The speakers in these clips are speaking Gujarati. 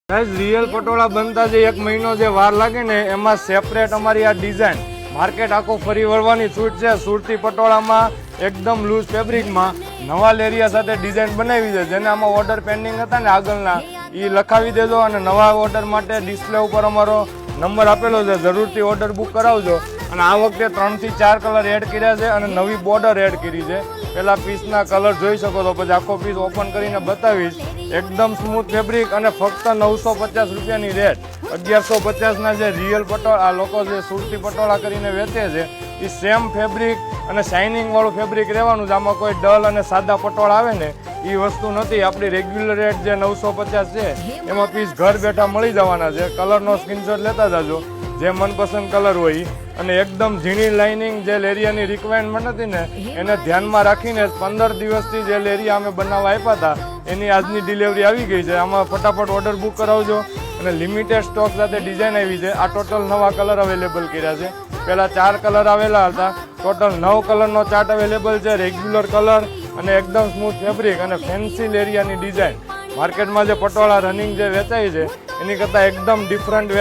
ગાઈઝ રિયલ પટોળા બનતા જે 1 મહિનો જે વાર લાગે ને એમાં સેપરેટ અમારી આ ડિઝાઇન માર્કેટ આખું ફરી વળવાની છૂટ છે. સુરતી પટોળામાં એકદમ લૂઝ ફેબ્રિકમાં નવા લેરિયા સાથે ડિઝાઇન બનાવી છે. જેને આમાં ઓર્ડર પેન્ડિંગ હતા ને આગળના એ લખાવી દેજો અને નવા ઓર્ડર માટે ડિસ્પ્લે ઉપર અમારો નંબર આપેલો છે, જરૂરથી ઓર્ડર બુક કરાવજો. અને આ વખતે 3 થી 4 કલર એડ કર્યા છે અને નવી બોર્ડર એડ કરી છે. પેલા પીસના કલર જોઈ શકો છો, પછી આખો પીસ ઓપન કરીને બતાવીશ. એકદમ સ્મૂથ ફેબ્રિક અને ફક્ત 950 રૂપિયાની રેટ. 1150ના જે રિયલ પટોળા આ લોકો જે સુરતી પટોળા કરીને વેચે છે એ સેમ ફેબ્રિક અને શાઇનિંગ વાળું ફેબ્રિક રહેવાનું છે. આમાં કોઈ ડલ અને સાદા પટોળા આવે ને એ વસ્તુ નથી. આપણી રેગ્યુલર રેટ જે 950 છે એમાં પીસ ઘર બેઠા મળી જવાના છે. કલરનો સ્ક્રીનશોટ લેતા જાજો જે મનપસંદ કલર હોય. અને એકદમ ઝીણી લાઇનિંગ જે લેરિયાની રિક્વાયરમેન્ટ હતી ને એને ધ્યાનમાં રાખીને 15 દિવસથી જે લેરિયા અમે બનાવવા આપ્યા હતા એની આજની ડિલિવરી આવી ગઈ છે. આમાં ફટાફટ ઓર્ડર બુક કરાવજો. અને લિમિટેડ સ્ટોક સાથે ડિઝાઇન આવી છે. આ ટોટલ નવા કલર અવેલેબલ કર્યા છે. પહેલાં 4 કલર આવેલા હતા, ટોટલ 9 કલરનો ચાર્ટ અવેલેબલ છે. રેગ્યુલર કલર અને એકદમ સ્મૂથ ફેબ્રિક અને ફેન્સી લેરિયાની ડિઝાઇન. માર્કેટમાં જે પટોળા રનિંગ જે વેચાય છે એની કરતાં એકદમ ડિફરન્ટ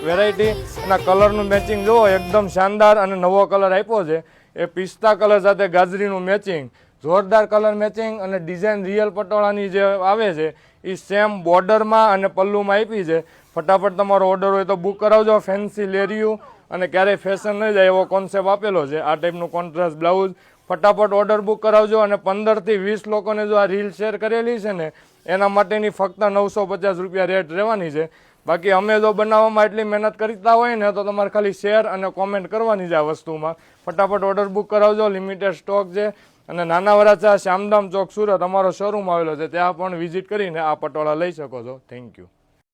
વેરાયટી અને કલરનું મેચિંગ જુઓ, એકદમ શાનદાર અને નવો કલર આપ્યો છે. એ પિસ્તા કલર સાથે ગાજરીનું મેચિંગ, જોરદાર કલર મેચિંગ અને ડિઝાઇન રિયલ પટોળાની જે આવે છે એ સેમ બોર્ડરમાં અને પલ્લુમાં આપી છે. ફટાફટ તમારો ઓર્ડર હોય તો બુક કરાવજો. ફેન્સી લેરિયું અને ક્યારેય ફેશન નહીં જાય એવો કોન્સેપ્ટ આપેલો છે. આ ટાઈપનું કોન્ટ્રાસ્ટ બ્લાઉઝ. ફટાફટ ઓર્ડર બુક કરાવજો. અને 15 થી 20 લોકોને જો આ રીલ શેર કરેલી છે ને એના માટેની ફક્ત 950 રૂપિયા રેટ રહેવાની છે. બાકી અમે જો બનાવવામાં એટલી મહેનત કરતા હોય ને તો તમારે ખાલી શેર અને કોમેન્ટ કરવાની છે આ વસ્તુમાં. ફટાફટ ઓર્ડર બુક કરાવજો. લિમિટેડ સ્ટોક છે. અને નાના વરાછા શ્યામધામ ચોક સુરત અમારો શોરૂમ આવેલો છે, ત્યાં પણ વિઝિટ કરીને આ પટોળા લઈ શકો છો. Thank you.